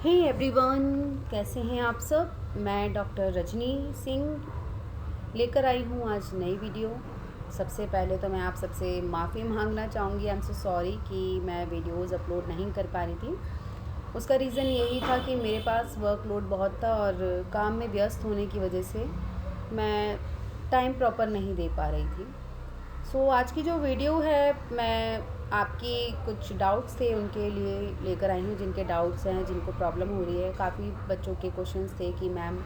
Hey everyone, कैसे हैं आप सब। मैं डॉक्टर रजनी सिंह लेकर आई हूँ आज नई वीडियो। सबसे पहले तो मैं आप सबसे माफ़ी मांगना चाहूँगी। आई एम सो सॉरी कि मैं वीडियोस अपलोड नहीं कर पा रही थी। उसका रीज़न यही था कि मेरे पास वर्कलोड बहुत था और काम में व्यस्त होने की वजह से मैं टाइम प्रॉपर नहीं दे पा रही थी। आज की जो वीडियो है, मैं आपकी कुछ डाउट्स थे उनके लिए लेकर आई हूँ, जिनके डाउट्स हैं, जिनको प्रॉब्लम हो रही है। काफ़ी बच्चों के क्वेश्चंस थे कि मैम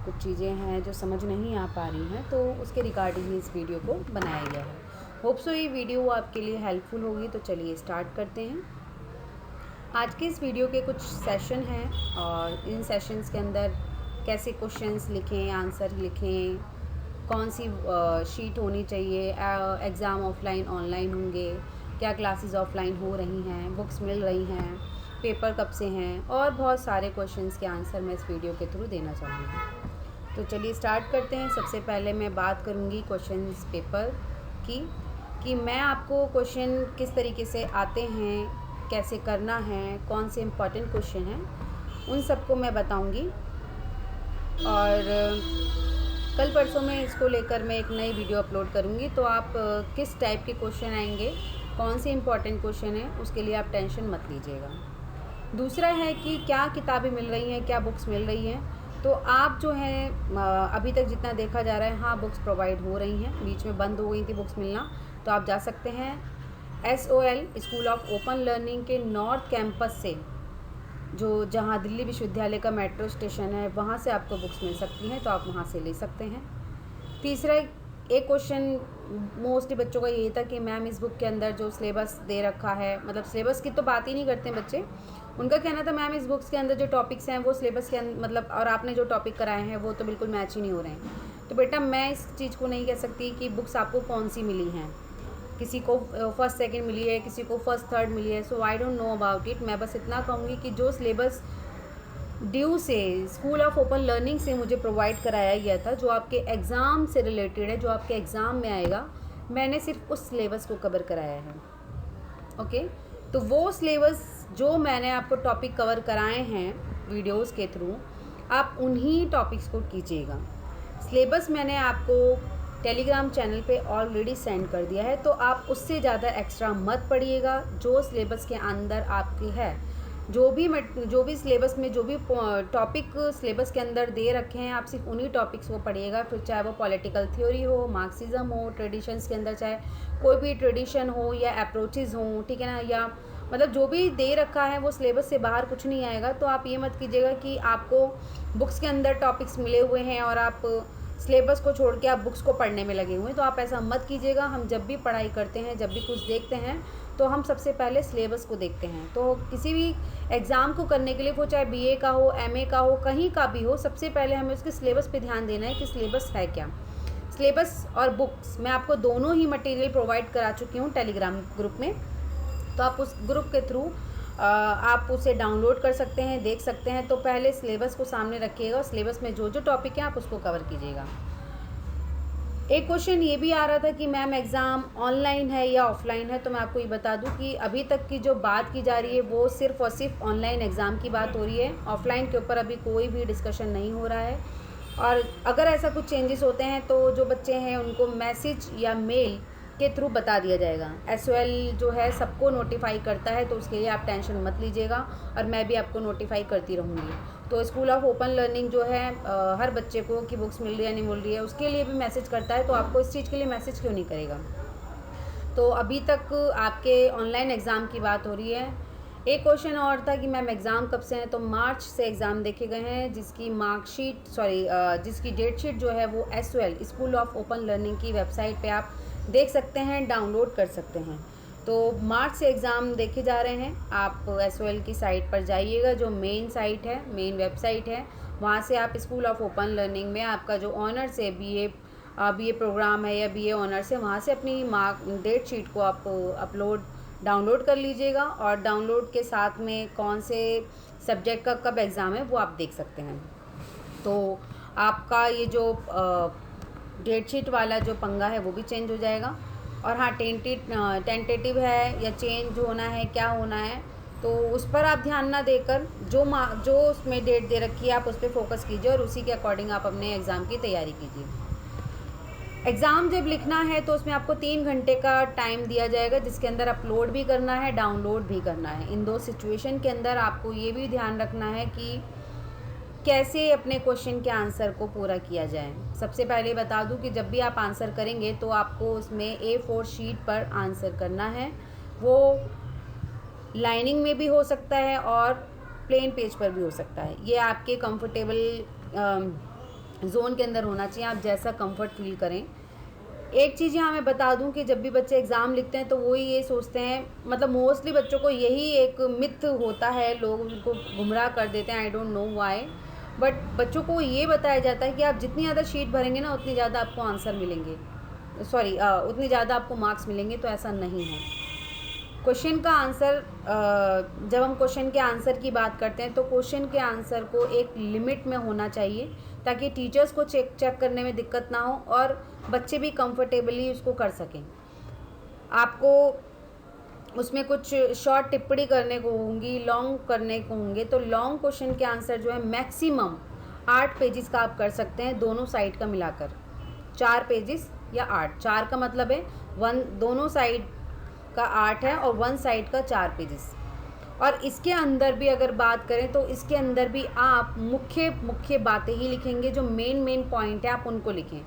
कुछ चीज़ें हैं जो समझ नहीं आ पा रही हैं, तो उसके रिगार्डिंग इस वीडियो को बनाया गया है। होप सो ये वीडियो आपके लिए हेल्पफुल होगी। तो चलिए स्टार्ट करते हैं। आज के इस वीडियो के कुछ सेशन हैं और इन सेशंस के अंदर कैसे क्वेश्चंस लिखें, आंसर लिखें, कौन सी शीट होनी चाहिए, एग्ज़ाम ऑफलाइन ऑनलाइन होंगे, क्या क्लासेस ऑफलाइन हो रही हैं, बुक्स मिल रही हैं, पेपर कब से हैं, और बहुत सारे क्वेश्चंस के आंसर मैं इस वीडियो के थ्रू देना चाहूँगी। तो चलिए स्टार्ट करते हैं। सबसे पहले मैं बात करूँगी क्वेश्चंस पेपर की, कि मैं आपको क्वेश्चन किस तरीके से आते हैं, कैसे करना है, कौन से इम्पॉर्टेंट क्वेश्चन हैं, उन सबको मैं बताऊँगी। और कल परसों में इसको लेकर मैं एक नई वीडियो अपलोड करूँगी। तो आप किस टाइप के क्वेश्चन आएंगे, कौन से इंपॉर्टेंट क्वेश्चन हैं, उसके लिए आप टेंशन मत लीजिएगा। दूसरा है कि क्या किताबें मिल रही हैं, क्या बुक्स मिल रही हैं। तो आप जो है अभी तक जितना देखा जा रहा है, हाँ बुक्स प्रोवाइड हो रही हैं। बीच में बंद हो गई थी बुक्स मिलना, तो आप जा सकते हैं SOL school of Open learning के नॉर्थ कैंपस से, जो जहाँ दिल्ली विश्वविद्यालय का मेट्रो स्टेशन है, वहाँ से आपको बुक्स मिल सकती हैं, तो आप वहाँ से ले सकते हैं। तीसरा, एक क्वेश्चन मोस्टली बच्चों का यही था कि मैम इस बुक के अंदर जो सिलेबस दे रखा है, मतलब सिलेबस की तो बात ही नहीं करते बच्चे, उनका कहना था मैम इस बुक्स के अंदर जो टॉपिक्स हैं वो सिलेबस के मतलब और आपने जो टॉपिक कराए हैं वो तो बिल्कुल मैच ही नहीं हो रहे हैं। तो बेटा मैं इस चीज़ को नहीं कह सकती कि बुक्स आपको कौन सी मिली हैं। किसी को फर्स्ट सेकंड मिली है, किसी को फर्स्ट थर्ड मिली है, so I don't know about it. मैं बस इतना कहूँगी कि जो सिलेबस ड्यू से स्कूल ऑफ ओपन लर्निंग से मुझे प्रोवाइड कराया गया था, जो आपके एग्ज़ाम से रिलेटेड है, जो आपके एग्ज़ाम में आएगा, मैंने सिर्फ उस सिलेबस को कवर कराया है। ओके, तो वो सिलेबस जो मैंने आपको टॉपिक कवर कराए हैं वीडियोस के थ्रू, आप उन्हीं टॉपिक्स को कीजिएगा। सिलेबस मैंने आपको टेलीग्राम चैनल पे ऑलरेडी सेंड कर दिया है, तो आप उससे ज़्यादा एक्स्ट्रा मत पढ़िएगा। जो सिलेबस के अंदर आपकी है, जो भी सिलेबस में जो भी टॉपिक सिलेबस के अंदर दे रखे हैं, आप सिर्फ उन्हीं टॉपिक्स को पढ़िएगा। फिर चाहे वो पॉलिटिकल थ्योरी हो, मार्क्सिज्म हो, ट्रेडिशंस के अंदर चाहे कोई भी ट्रेडिशन हो या अप्रोचेज़ हों, ठीक है ना, या मतलब जो भी दे रखा है वो सिलेबस से बाहर कुछ नहीं आएगा। तो आप ये मत कीजिएगा कि आपको बुक्स के अंदर टॉपिक्स मिले हुए हैं और आप सिलेबस को छोड़ के आप बुक्स को पढ़ने में लगे हुए हैं। तो आप ऐसा मत कीजिएगा। हम जब भी पढ़ाई करते हैं, जब भी कुछ देखते हैं, तो हम सबसे पहले सिलेबस को देखते हैं। तो किसी भी एग्ज़ाम को करने के लिए, वो चाहे BA का हो, MA का हो, कहीं का भी हो, सबसे पहले हमें उसके सिलेबस पे ध्यान देना है कि सिलेबस है क्या। सिलेबस और बुक्स मैं आपको दोनों ही मटेरियल प्रोवाइड करा चुकी हूँ टेलीग्राम ग्रुप में। तो आप उस ग्रुप के थ्रू आप उसे डाउनलोड कर सकते हैं, देख सकते हैं। तो पहले सिलेबस को सामने रखिएगा और सिलेबस में जो जो टॉपिक है आप उसको कवर कीजिएगा। एक क्वेश्चन ये भी आ रहा था कि मैम एग्ज़ाम ऑनलाइन है या ऑफलाइन है। तो मैं आपको ये बता दूं कि अभी तक की जो बात की जा रही है वो सिर्फ और सिर्फ ऑनलाइन एग्ज़ाम की बात हो रही है। ऑफलाइन के ऊपर अभी कोई भी डिस्कशन नहीं हो रहा है। और अगर ऐसा कुछ चेंजेस होते हैं तो जो बच्चे हैं उनको मैसेज या मेल के थ्रू बता दिया जाएगा। SOL जो है सबको नोटिफाई करता है, तो उसके लिए आप टेंशन मत लीजिएगा और मैं भी आपको नोटिफाई करती रहूँगी। तो स्कूल ऑफ ओपन लर्निंग जो है हर बच्चे को कि बुक्स मिल रही है नहीं मिल रही है उसके लिए भी मैसेज करता है। तो आपको इस चीज़ के लिए मैसेज क्यों नहीं करेगा। तो अभी तक आपके ऑनलाइन एग्ज़ाम की बात हो रही है। एक क्वेश्चन और था कि मैम एग्ज़ाम कब से हैं। तो मार्च से एग्ज़ाम देखे गए हैं, जिसकी मार्कशीट जिसकी डेट शीट जो है वो SOL school of Open learning की वेबसाइट पे आप देख सकते हैं, डाउनलोड कर सकते हैं। तो मार्च से एग्ज़ाम देखे जा रहे हैं। आप SOL की साइट पर जाइएगा, जो मेन साइट है, मेन वेबसाइट है, वहाँ से आप स्कूल ऑफ ओपन लर्निंग में आपका जो ऑनर्स है, BA प्रोग्राम है या BA ऑनर्स है, वहाँ से अपनी डेट शीट को आप डाउनलोड कर लीजिएगा। और डाउनलोड के साथ में कौन से सब्जेक्ट का कब एग्ज़ाम है वो आप देख सकते हैं। तो आपका ये जो डेट शीट वाला जो पंगा है वो भी चेंज हो जाएगा। और हाँ, टेंटेटिव है या चेंज होना है, क्या होना है, तो उस पर आप ध्यान ना देकर जो उसमें डेट दे रखी है आप उस पर फोकस कीजिए और उसी के अकॉर्डिंग आप अपने एग्ज़ाम की तैयारी कीजिए। एग्ज़ाम जब लिखना है तो उसमें आपको 3 घंटे का टाइम दिया जाएगा, जिसके अंदर अपलोड भी करना है, डाउनलोड भी करना है। इन 2 सिचुएशन के अंदर आपको ये भी ध्यान रखना है कि कैसे अपने क्वेश्चन के आंसर को पूरा किया जाए। सबसे पहले बता दूं कि जब भी आप आंसर करेंगे तो आपको उसमें A4 शीट पर आंसर करना है। वो लाइनिंग में भी हो सकता है और प्लेन पेज पर भी हो सकता है। ये आपके कंफर्टेबल जोन के अंदर होना चाहिए, आप जैसा कंफर्ट फील करें। एक चीज़ यहाँ मैं बता दूं कि जब भी बच्चे एग्ज़ाम लिखते हैं तो वो ये सोचते हैं, मतलब मोस्टली बच्चों को यही एक मिथ होता है, लोग उनको गुमराह कर देते हैं, आई डोंट नो व्हाई, बट बच्चों को ये बताया जाता है कि आप जितनी ज़्यादा शीट भरेंगे ना उतनी ज़्यादा आपको आंसर मिलेंगे, उतनी ज़्यादा आपको मार्क्स मिलेंगे। तो ऐसा नहीं है। क्वेश्चन का आंसर, जब हम क्वेश्चन के आंसर की बात करते हैं तो क्वेश्चन के आंसर को एक लिमिट में होना चाहिए ताकि टीचर्स को चेक करने में दिक्कत ना हो और बच्चे भी कंफर्टेबली उसको कर सकें। आपको उसमें कुछ शॉर्ट टिप्पणी करने को होंगी, लॉन्ग करने को होंगे, तो लॉन्ग क्वेश्चन के आंसर जो है मैक्सिमम 8 पेजेस का आप कर सकते हैं, दोनों साइड का मिलाकर 4 पेजेस या 8। 4 का मतलब है दोनों साइड का 8 है और 1 साइड का 4 पेजेस। और इसके अंदर भी अगर बात करें तो इसके अंदर भी आप मुख्य बातें ही लिखेंगे, जो मेन पॉइंट है आप उनको लिखें।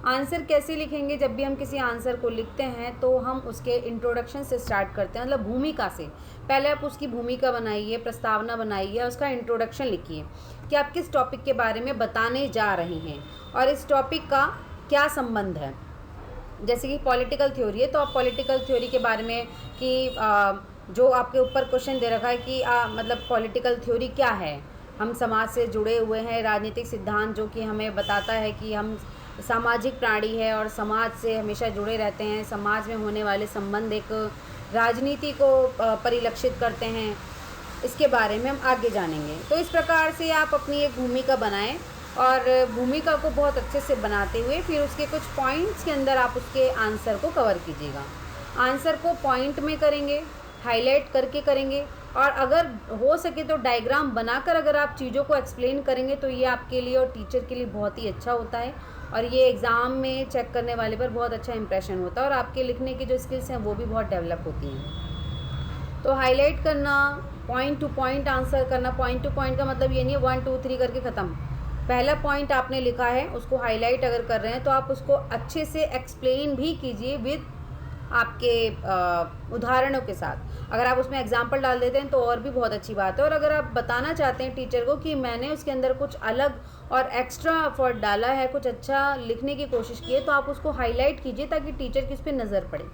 आंसर कैसे लिखेंगे? जब भी हम किसी आंसर को लिखते हैं तो हम उसके इंट्रोडक्शन से स्टार्ट करते हैं, मतलब भूमिका से। पहले आप उसकी भूमिका बनाइए, प्रस्तावना बनाइए, उसका इंट्रोडक्शन लिखिए कि आप किस टॉपिक के बारे में बताने जा रहे हैं और इस टॉपिक का क्या संबंध है। जैसे कि पॉलिटिकल थ्योरी है तो आप पॉलिटिकल थ्योरी के बारे में कि जो आपके ऊपर क्वेश्चन दे रखा है कि मतलब पॉलिटिकल थ्योरी क्या है। हम समाज से जुड़े हुए हैं, राजनीतिक सिद्धांत जो कि हमें बताता है कि हम सामाजिक प्राणी है और समाज से हमेशा जुड़े रहते हैं। समाज में होने वाले संबंध एक राजनीति को परिलक्षित करते हैं। इसके बारे में हम आगे जानेंगे। तो इस प्रकार से आप अपनी एक भूमिका बनाएं और भूमिका को बहुत अच्छे से बनाते हुए फिर उसके कुछ पॉइंट्स के अंदर आप उसके आंसर को कवर कीजिएगा। आंसर को पॉइंट में करेंगे, हाईलाइट करके करेंगे और अगर हो सके तो डायग्राम बनाकर अगर आप चीज़ों को एक्सप्लेन करेंगे तो ये आपके लिए और टीचर के लिए बहुत ही अच्छा होता है और ये एग्ज़ाम में चेक करने वाले पर बहुत अच्छा इंप्रेशन होता है और आपके लिखने की जो स्किल्स हैं वो भी बहुत डेवलप होती हैं। तो हाईलाइट करना, पॉइंट टू पॉइंट आंसर करना। पॉइंट टू पॉइंट का मतलब ये नहीं है 1 2 3 करके ख़त्म। पहला पॉइंट आपने लिखा है उसको हाईलाइट अगर कर रहे हैं तो आप उसको अच्छे से एक्सप्लेन भी कीजिए विद आपके उदाहरणों के साथ। अगर आप उसमें एग्जाम्पल डाल देते हैं तो और भी बहुत अच्छी बात है। और अगर आप बताना चाहते हैं टीचर को कि मैंने उसके अंदर कुछ अलग और एक्स्ट्रा एफर्ट डाला है, कुछ अच्छा लिखने की कोशिश की है, तो आप उसको हाईलाइट कीजिए ताकि टीचर की उस पर नज़र पड़े।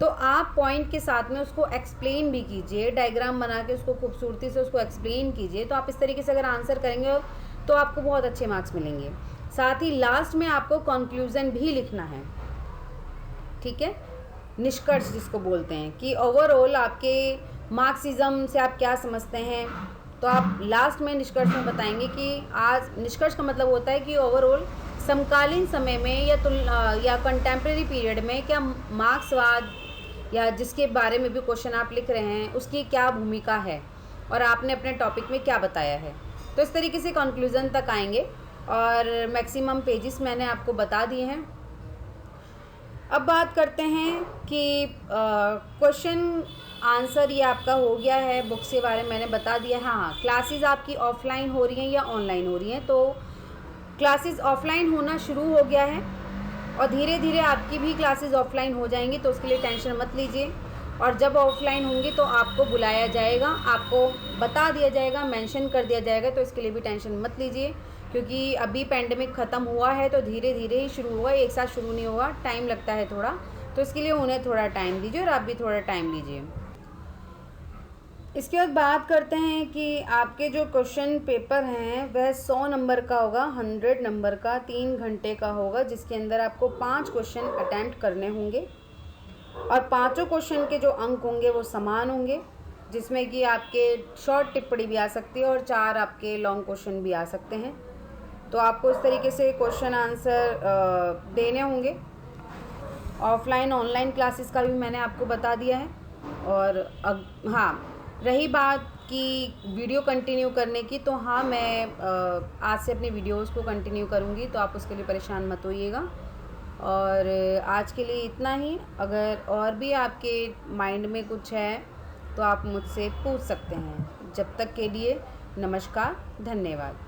तो आप पॉइंट के साथ में उसको एक्सप्लेन भी कीजिए, डायग्राम बना के उसको खूबसूरती से उसको एक्सप्लेन कीजिए। तो आप इस तरीके से अगर आंसर करेंगे तो आपको बहुत अच्छे मार्क्स मिलेंगे। साथ ही लास्ट में आपको कंक्लूज़न भी लिखना है, ठीक है, निष्कर्ष जिसको बोलते हैं कि ओवरऑल आपके मार्क्सिज्म से आप क्या समझते हैं। तो आप लास्ट में निष्कर्ष में बताएंगे कि आज निष्कर्ष का मतलब होता है कि ओवरऑल समकालीन समय में या कंटेम्प्रेरी पीरियड में क्या मार्क्सवाद या जिसके बारे में भी क्वेश्चन आप लिख रहे हैं उसकी क्या भूमिका है और आपने अपने टॉपिक में क्या बताया है। तो इस तरीके से कंक्लूज़न तक आएंगे और मैक्सिमम पेजेस मैंने आपको बता दिए हैं। अब बात करते हैं कि क्वेश्चन आंसर ये आपका हो गया है, बुक्स के बारे में मैंने बता दिया। हाँ, क्लासेस आपकी ऑफलाइन हो रही हैं या ऑनलाइन हो रही हैं। तो क्लासेस ऑफलाइन होना शुरू हो गया है और धीरे धीरे आपकी भी क्लासेस ऑफलाइन हो जाएंगी, तो उसके लिए टेंशन मत लीजिए। और जब ऑफलाइन होंगी तो आपको बुलाया जाएगा, आपको बता दिया जाएगा, मेंशन कर दिया जाएगा, तो इसके लिए भी टेंशन मत लीजिए क्योंकि अभी पेंडेमिक ख़त्म हुआ है तो धीरे धीरे ही शुरू होगा, एक साथ शुरू नहीं होगा, टाइम लगता है थोड़ा। तो इसके लिए उन्हें थोड़ा टाइम दीजिए और आप भी थोड़ा टाइम लीजिए। इसके बाद बात करते हैं कि आपके जो क्वेश्चन पेपर हैं वह 100 नंबर का होगा, 100 नंबर का, 3 घंटे का होगा, जिसके अंदर आपको 5 क्वेश्चन अटैम्प्ट करने होंगे और पाँचों क्वेश्चन के जो अंक होंगे वो समान होंगे, जिसमें कि आपके शॉर्ट टिप्पणी भी आ सकती है और 4 आपके लॉन्ग क्वेश्चन भी आ सकते हैं। तो आपको इस तरीके से क्वेश्चन आंसर देने होंगे। ऑफलाइन ऑनलाइन क्लासेस का भी मैंने आपको बता दिया है। और हाँ, रही बात कि वीडियो कंटिन्यू करने की, तो हाँ मैं आज से अपनी वीडियोस को कंटिन्यू करूँगी, तो आप उसके लिए परेशान मत होइएगा। और आज के लिए इतना ही। अगर और भी आपके माइंड में कुछ है तो आप मुझसे पूछ सकते हैं। जब तक के लिए नमस्कार, धन्यवाद।